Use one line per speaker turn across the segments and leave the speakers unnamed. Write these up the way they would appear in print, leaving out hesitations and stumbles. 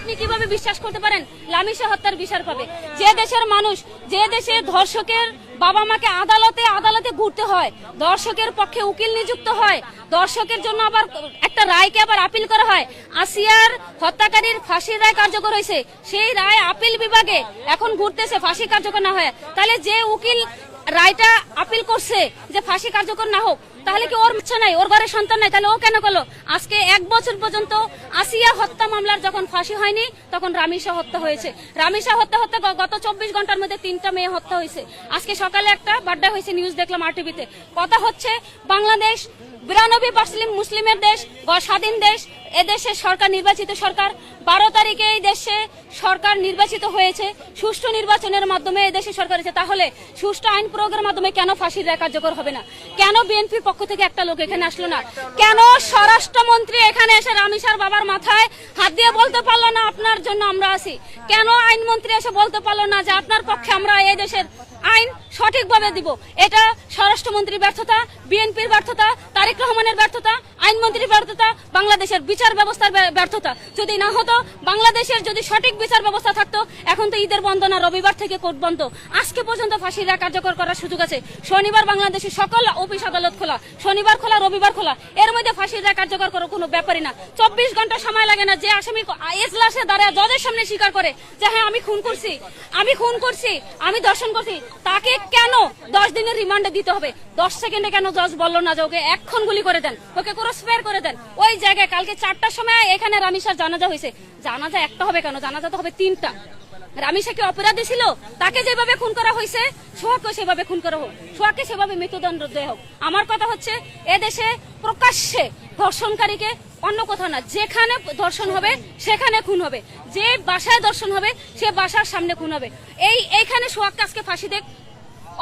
আপনি কিভাবে বিশ্বাস করতে পারেন লামিশা হত্যার বিচার পাবে? যে দেশের মানুষ, যে দেশে ধর্ষকের বাবা মাকে আদালতে আদালতে ঘুরতে হয়, দর্শকের পক্ষে উকিল নিযুক্ত হয়, দর্শকের জন্য আবার একটা রায়কে আবার আপিল করা হয়। আসিয়ার হত্যাকারীর ফাঁসির রায় কার্যকর হয়েছে, সেই রায় আপিল বিভাগে এখন ঘুরতেছে ফাঁসি কার্যকর না হয়। তাহলে যে উকিল রায়টা আপিল করছে যে ফাঁসি কার্যকর না হোক, তাহলে কি ওর ইচ্ছা নাই, ওর ঘরে সন্তান নাই, তাহলে ও কেন করলো? আজকে 1 বছর পর্যন্ত আসিয়া হত্যা মামলার যখন ফাঁসি হয়নি তখন রামিশা হত্যা হয়েছে। রামিশা হত্যা গত 24 ঘন্টার মধ্যে 3টা মেয়ে হত্যা হয়েছে। আজকে সকালে একটা বার্থডে হয়েছে, নিউজ দেখলাম আরটিভিতে। কথা হচ্ছে বাংলাদেশ 92% মুসলিমের দেশ, স্বাধীন দেশ, এদেশে সরকার নির্বাচিত সরকার। 12 তারিখে এই দেশে সরকার নির্বাচিত হয়েছে, সুষ্ঠু নির্বাচনের মাধ্যমে এই দেশে সরকার হয়েছে। তাহলে সুষ্ঠু আইন প্রয়োগের মাধ্যমে কেন ফাঁসির রায় কার্যকর হবে না? কেন বিএনপির পক্ষ থেকে একটা লোক এখানে আসলো না? কেন স্বরাষ্ট্রমন্ত্রী এখানে এসে রামিশার বাবার মাথায় হাত দিয়ে বলতে পারলো না আপনার জন্য আমরা আছি? কেন আইনমন্ত্রী এসে বলতে পারলো না যে আপনার পক্ষে আমরা এই দেশের আইন সঠিকভাবে দিব? এটা স্বরাষ্ট্রমন্ত্রীর ব্যর্থতা, বিএনপির ব্যর্থতা, তারেক রহমানের ব্যর্থতা, আইনমন্ত্রীর ব্যর্থতা, বাংলাদেশের বিচার ব্যবস্থার ব্যর্থতা। যদি না হতো, বাংলাদেশের যদি সঠিক বিচার ব্যবস্থা থাকতো, এখন তো ঈদের বন্ধ না, রবিবার থেকে কোর্ট বন্ধ। আজকে পর্যন্ত ফাঁসির রায় কার্যকর করার সুযোগ আছে। শনিবার বাংলাদেশের সকল অফিস আদালত খোলা, শনিবার খোলা, রবিবার খোলা, এর মধ্যে ফাঁসির রায় কার্যকর করার কোনো ব্যাপারই না। 24 ঘন্টা সময় লাগে না। যে আসামি এজলাসে দাঁড়ায় জজের সামনে স্বীকার করে যে হ্যাঁ আমি খুন করছি, আমি ধর্ষণ করছি, তাকে কেন 10 দিনের রিমান্ডে দিতে হবে? 10 সেকেন্ডে কেন জজ বললো না যে ওকে এক্ষণ গুলি করে দেন, ওকে ক্রস ফায়ার করে দেন? ওই জায়গায় কালকে 4টার সময় এখানে রামিশার জানাজা হয়েছে। জানাজা একটা হবে কেন? জানাজা তো হবে 3টা। রামিশা কি অপরাধী ছিল? তাকে যেভাবে খুন করা হয়েছে সোহাগকে সেভাবে খুন করা হোক, সোহাগকে সেভাবে মৃত্যুদণ্ড দেওয়া হোক। আমার কথা হচ্ছে এদেশে প্রকাশ্যে ধর্ষণকারীকে অন্য কোথাও না, যেখানে ধর্ষণ হবে সেখানে খুন হবে, যে বাসায় ধর্ষণ হবে সে বাসার সামনে খুন হবে। এইখানে সোহাগকে আজকে ফাঁসি দেখ,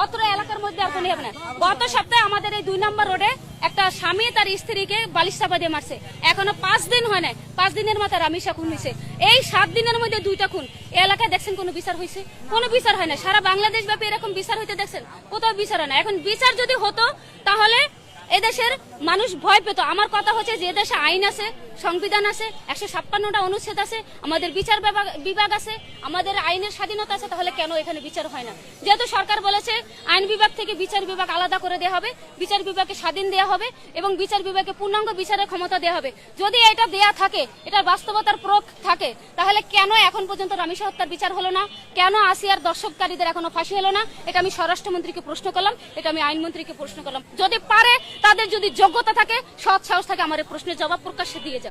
অত্র এলাকার মধ্যে আর কোনো হবে না। গত সপ্তাহে আমাদের এই 2 নম্বর রোডে একটা স্বামী তার স্ত্রীকে বালিশ চাপা দিয়ে মারছে, এখনো 5 দিন হয় নাই। 5 দিনের মাথায় রামিশা খুন হয়েছে। এই 7 দিনের মধ্যে 2টা খুন। এই এলাকায় দেখছেন কোনো বিচার হয়েছে? কোনো বিচার হয় না। সারা বাংলাদেশ ব্যাপী এরকম বিচার হইতে দেখছেন? কোথাও বিচার হয় না। এখন বিচার যদি হতো তাহলে এদেশের মানুষ ভয় পেত। আমার কথা হচ্ছে যে দেশে আইন আছে, সংবিধান আছে, 156টা অনুচ্ছেদ আছে, আমাদের বিচার বিভাগ আছে, আমাদের আইনের স্বাধীনতা আছে, তাহলে কেন এখানে বিচার হয় না? যেহেতু সরকার বলেছে আইন বিভাগ থেকে বিচার বিভাগ আলাদা করে দেওয়া হবে, বিচার বিভাগকে স্বাধীন দেওয়া হবে এবং বিচার বিভাগকে পূর্ণাঙ্গ বিচারের ক্ষমতা দেওয়া হবে। যদি এটা দেয়া থাকে, এটা বাস্তবতার প্রয়োগ থাকে, তাহলে কেন এখন পর্যন্ত রামিশা হত্যার বিচার হলো না? কেন আসিয়ার দর্শককারীদের এখনো ফাঁসি হলো না? এটা আমি স্বরাষ্ট্রমন্ত্রীকে প্রশ্ন করলাম, এটা আমি আইনমন্ত্রীকে প্রশ্ন করলাম। যদি পারে, তাদের যদি যোগ্যতা থাকে, সৎ সাহস থাকে, আমার এই প্রশ্নের জবাব প্রকাশ্যে দিয়ে যাবে।